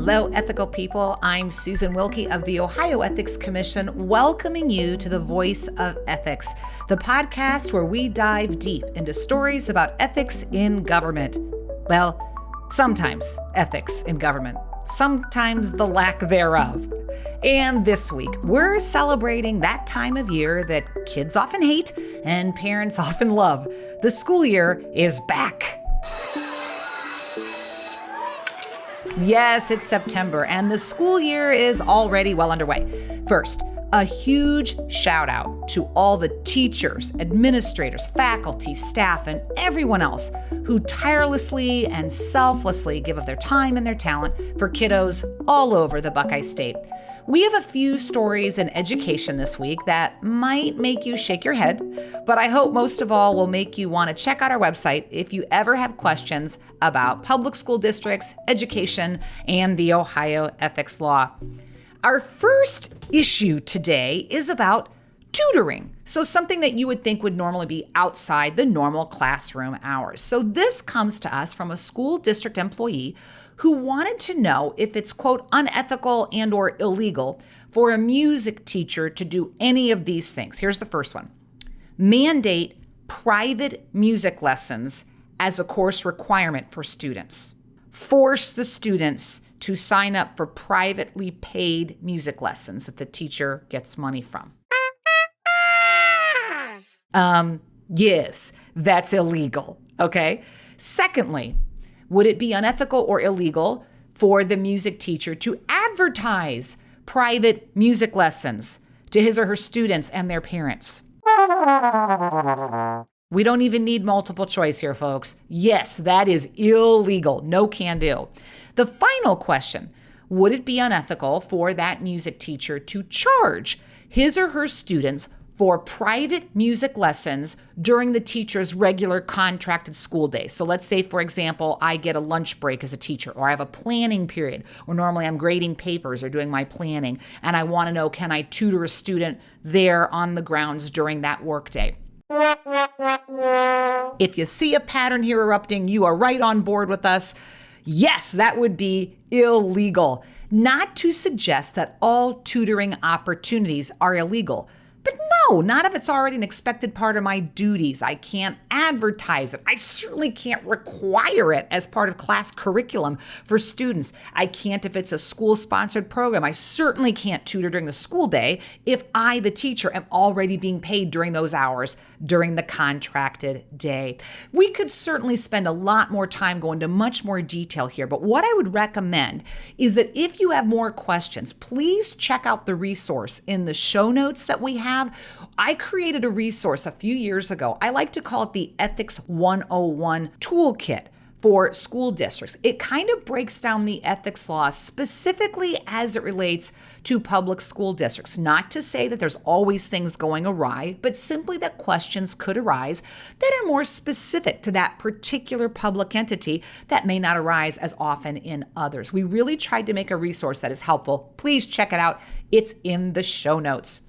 Hello, ethical people. I'm Susan Wilkie of the Ohio Ethics Commission, welcoming you to The Voice of Ethics, the podcast where we dive deep into stories about ethics in government. Well, sometimes ethics in government, sometimes the lack thereof. And this week, we're celebrating that time of year that kids often hate and parents often love. The school year is back. Yes, it's September, and the school year is already well underway. First, a huge shout out to all the teachers, administrators, faculty, staff, and everyone else who tirelessly and selflessly give of their time and their talent for kiddos all over the Buckeye State. We have a few stories in education this week that might make you shake your head, but I hope most of all will make you want to check out our website if you ever have questions about public school districts, education, and the Ohio ethics law. Our first issue today is about tutoring. So something that you would think would normally be outside the normal classroom hours. So this comes to us from a school district employee who wanted to know if it's, quote, unethical and or illegal for a music teacher to do any of these things. Here's the first one. Mandate private music lessons as a course requirement for students. Force the students to sign up for privately paid music lessons that the teacher gets money from. Yes, that's illegal, okay? Secondly, would it be unethical or illegal for the music teacher to advertise private music lessons to his or her students and their parents? We don't even need multiple choice here, folks. Yes, that is illegal. No can do. The final question, would it be unethical for that music teacher to charge his or her students for private music lessons during the teacher's regular contracted school day? So let's say, for example, I get a lunch break as a teacher, or I have a planning period where normally I'm grading papers or doing my planning, and I want to know, can I tutor a student there on the grounds during that workday? If you see a pattern here erupting, you are right on board with us. Yes, that would be illegal. Not to suggest that all tutoring opportunities are illegal. But no, not if it's already an expected part of my duties. I can't advertise it. I certainly can't require it as part of class curriculum for students. I can't if it's a school-sponsored program. I certainly can't tutor during the school day if I, the teacher, am already being paid during those hours during the contracted day. We could certainly spend a lot more time going into much more detail here, but what I would recommend is that if you have more questions, please check out the resource in the show notes that we have. I created a resource a few years ago. I like to call it the Ethics 101 Toolkit for school districts. It kind of breaks down the ethics law specifically as it relates to public school districts. Not to say that there's always things going awry, but simply that questions could arise that are more specific to that particular public entity that may not arise as often in others. We really tried to make a resource that is helpful. Please check it out. It's in the show notes.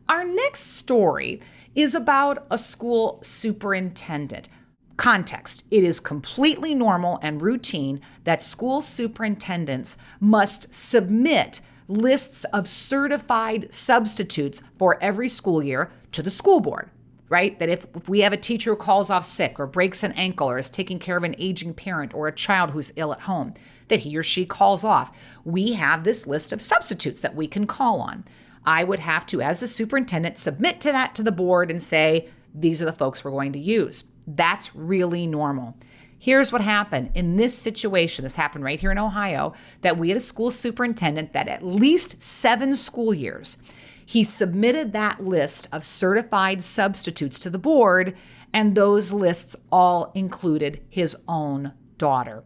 Our next story is about a school superintendent. Context: it is completely normal and routine that school superintendents must submit lists of certified substitutes for every school year to the school board, right? That if we have a teacher who calls off sick or breaks an ankle or is taking care of an aging parent or a child who's ill at home, that he or she calls off, we have this list of substitutes that we can call on. I would have to, as the superintendent, submit to that to the board and say, these are the folks we're going to use. That's really normal. Here's what happened in this situation. This happened right here in Ohio, that we had a school superintendent that at least 7 school years, he submitted that list of certified substitutes to the board, and those lists all included his own daughter.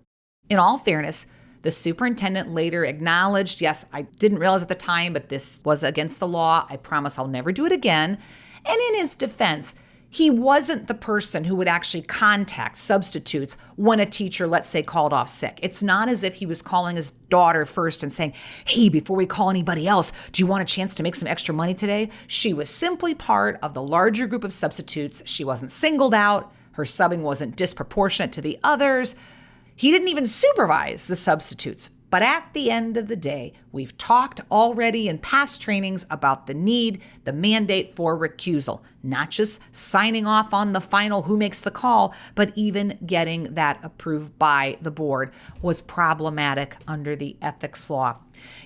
In all fairness, the superintendent later acknowledged, yes, I didn't realize at the time, but this was against the law. I promise I'll never do it again. And in his defense, he wasn't the person who would actually contact substitutes when a teacher, let's say, called off sick. It's not as if he was calling his daughter first and saying, hey, before we call anybody else, do you want a chance to make some extra money today? She was simply part of the larger group of substitutes. She wasn't singled out. Her subbing wasn't disproportionate to the others. He didn't even supervise the substitutes, But at the end of the day, we've talked already in past trainings about the need, the mandate for recusal, not just signing off on the final who makes the call, but even getting that approved by the board was problematic under the ethics law.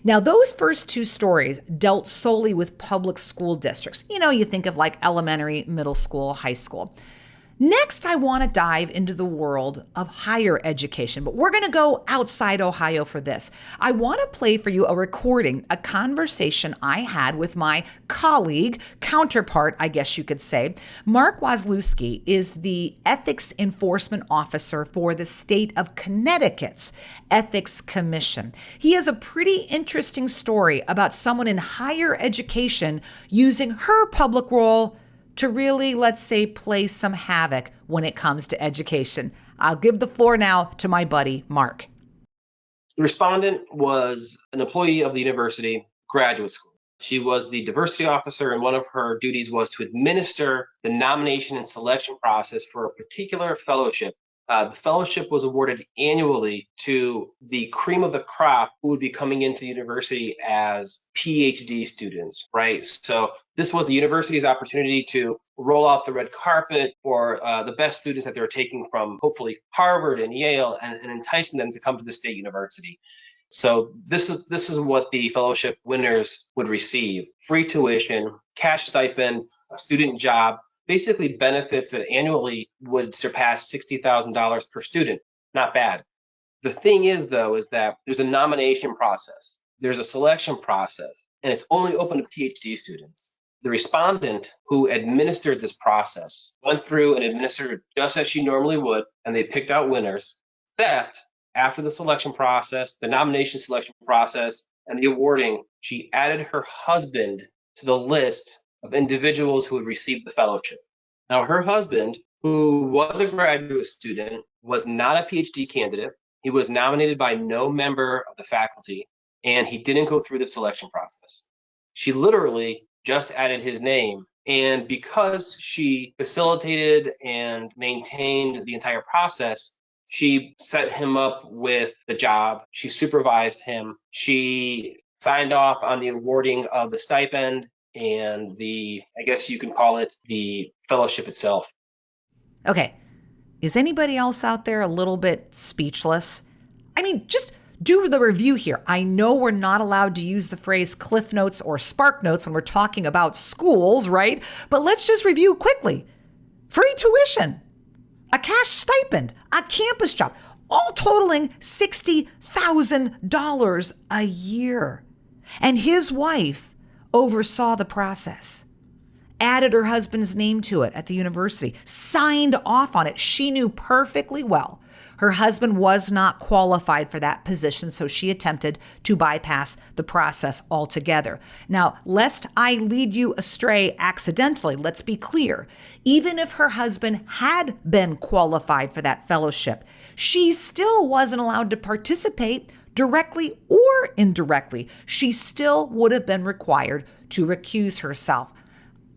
Now, those first two stories dealt solely with public school districts. You think of like elementary, middle school, high school. Next, I want to dive into the world of higher education, but we're going to go outside Ohio for this. I want to play for you a recording, a conversation I had with my colleague, counterpart, I guess you could say. Mark Wazlewski is the Ethics Enforcement Officer for the state of Connecticut's Ethics Commission. He has a pretty interesting story about someone in higher education using her public role to really, let's say, play some havoc when it comes to education. I'll give the floor now to my buddy, Mark. The respondent was an employee of the university graduate school. She was the diversity officer, and one of her duties was to administer the nomination and selection process for a particular fellowship. The fellowship was awarded annually to the cream of the crop who would be coming into the university as PhD students, right? So this was the university's opportunity to roll out the red carpet for the best students that they were taking from hopefully Harvard and Yale and enticing them to come to the state university. So this is what the fellowship winners would receive: free tuition, cash stipend, a student job, basically benefits that annually would surpass $60,000 per student. Not bad. The thing is, though, is that there's a nomination process, there's a selection process, and it's only open to PhD students. The respondent who administered this process went through and administered just as she normally would, and they picked out winners, except after the selection process, the nomination selection process, and the awarding, she added her husband to the list of individuals who would receive the fellowship. Now, her husband, who was a graduate student, was not a PhD candidate. He was nominated by no member of the faculty, and he didn't go through the selection process. She literally just added his name, and because she facilitated and maintained the entire process, she set him up with the job. She supervised him. She signed off on the awarding of the stipend and I guess you can call it the fellowship itself. Okay. Is anybody else out there a little bit speechless? I mean, just do the review here. I know we're not allowed to use the phrase cliff notes or spark notes when we're talking about schools, right? But let's just review quickly. Free tuition, a cash stipend, a campus job, all totaling $60,000 a year. And his wife oversaw the process, added her husband's name to it at the university, signed off on it. She knew perfectly well her husband was not qualified for that position, so she attempted to bypass the process altogether. Now, lest I lead you astray accidentally, let's be clear. Even if her husband had been qualified for that fellowship, she still wasn't allowed to participate directly or indirectly. She still would have been required to recuse herself.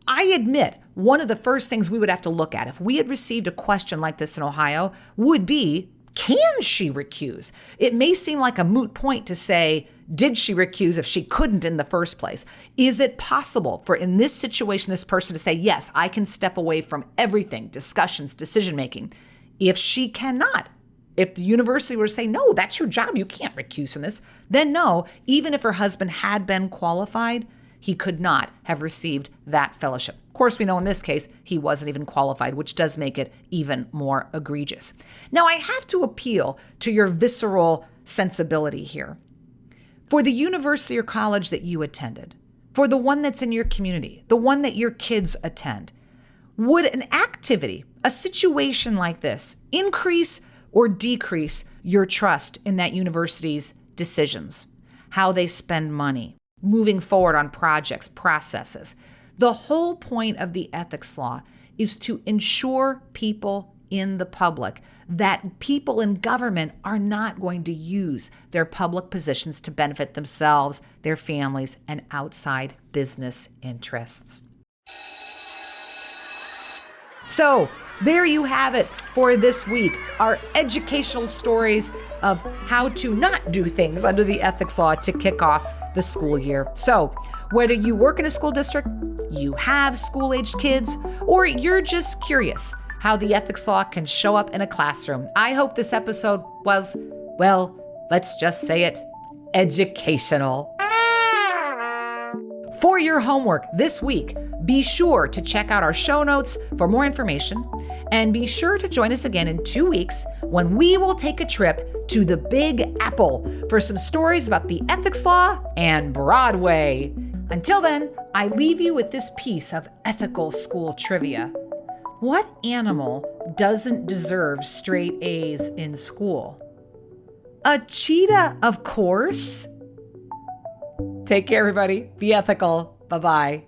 I admit, one of the first things we would have to look at if we had received a question like this in Ohio would be, can she recuse? It may seem like a moot point to say, did she recuse if she couldn't in the first place? Is it possible for, in this situation, this person to say, yes, I can step away from everything, discussions, decision-making? If she cannot, if the university were to say, no, that's your job, you can't recuse from this, then no, even if her husband had been qualified, he could not have received that fellowship. Of course, we know in this case, he wasn't even qualified, which does make it even more egregious. Now, I have to appeal to your visceral sensibility here. For the university or college that you attended, for the one that's in your community, the one that your kids attend, would an activity, a situation like this, increase or decrease your trust in that university's decisions, how they spend money, moving forward on projects, processes? The whole point of the ethics law is to ensure people in the public that people in government are not going to use their public positions to benefit themselves, their families, and outside business interests. So there you have it. for this week, our educational stories of how to not do things under the ethics law to kick off the school year. So whether you work in a school district, you have school-aged kids, or you're just curious how the ethics law can show up in a classroom, I hope this episode was, well, let's just say it, educational. For your homework this week, be sure to check out our show notes for more information, and be sure to join us again in 2 weeks when we will take a trip to the Big Apple for some stories about the ethics law and Broadway. Until then, I leave you with this piece of ethical school trivia. What animal doesn't deserve straight A's in school? A cheetah, of course. Take care, everybody. Be ethical. Bye-bye.